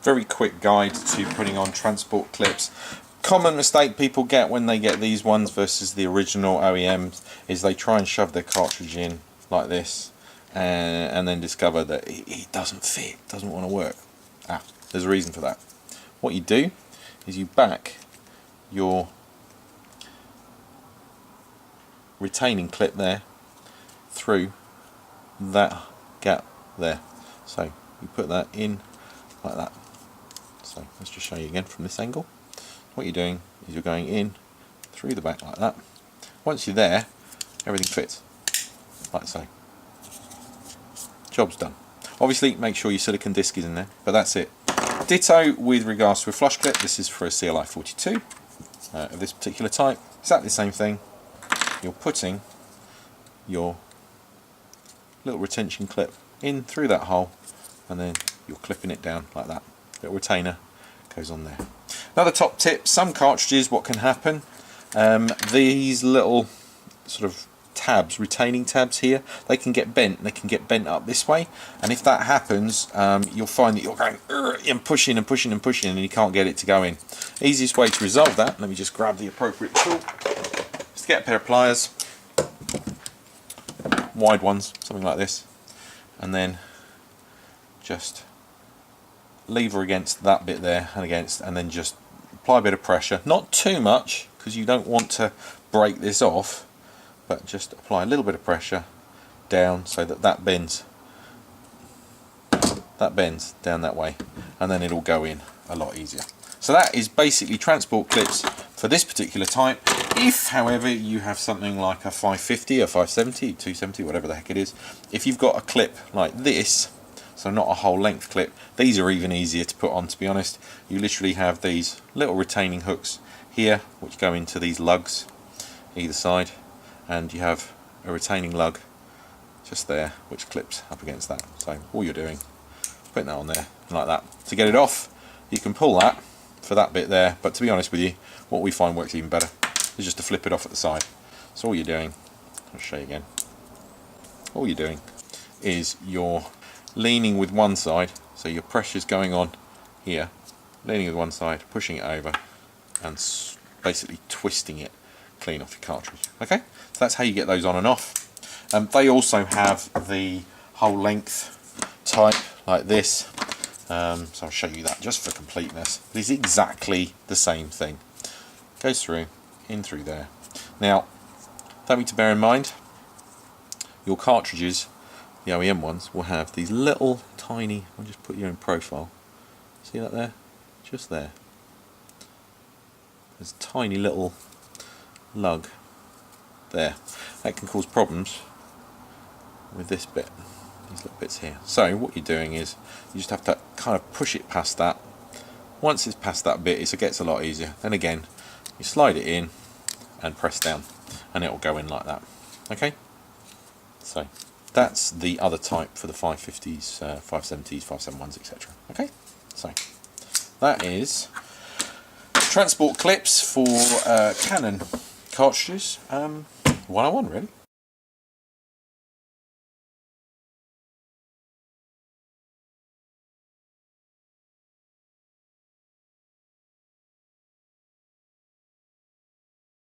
very quick guide to putting on transport clips. Common mistake people get when they get these ones versus the original OEMs is they try and shove their cartridge in like this and then discover that it doesn't fit, doesn't want to work. There's a reason for that. What you do is you back your retaining clip there through that gap there. So you put that in like that. So let's just show you again from this angle. What you're doing is you're going in through the back like that. Once you're there, everything fits like so. Job's done. Obviously make sure your silicone disc is in there, but that's it. Ditto with regards to a flush clip. This is for a CLI 42 of this particular type. Exactly the same thing. You're putting your little retention clip in through that hole and then you're clipping it down like that. Little retainer goes on there. Another top tip, some cartridges, what can happen, these little sort of tabs, retaining tabs here, they can get bent. They can get bent up this way, and if that happens, you'll find that you're going and pushing and pushing and pushing and you can't get it to go in. Easiest way to resolve that, let me just grab the appropriate tool, is to get a pair of pliers, wide ones, something like this, and then just lever against that bit there and then just apply a bit of pressure, not too much because you don't want to break this off, but just apply a little bit of pressure down so that that bends down that way, and then it'll go in a lot easier. So that is basically transport clips for this particular type. If however you have something like a 550, a 570, 270, whatever the heck it is, if you've got a clip like this, so not a whole length clip, these are even easier to put on, to be honest. You literally have these little retaining hooks here which go into these lugs either side, and you have a retaining lug just there which clips up against that. So all you're doing, putting that on there like that. To get it off, you can pull that for that bit there, but to be honest with you, what we find works even better is just to flip it off at the side. So all you're doing, I'll show you again, all you're doing is you're leaning with one side, so your pressure's going on here, leaning with one side, pushing it over and basically twisting it clean off your cartridge. Okay, so that's how you get those on and off. They also have the whole length type like this, so I'll show you that just for completeness. It's exactly the same thing. Goes through, in through there. Now, something to bear in mind, your cartridges, the OEM ones, will have these little tiny, I'll just put you in profile, see that there? Just there. There's a tiny little lug there. That can cause problems with this bit, these little bits here. So what you're doing is you just have to kind of push it past that. Once it's past that bit, it gets a lot easier. Then again, you slide it in and press down and it will go in like that. Okay, so that's the other type for the 550s, 570s, 571s, etc. Okay, so that is transport clips for Canon cartridges 101 really.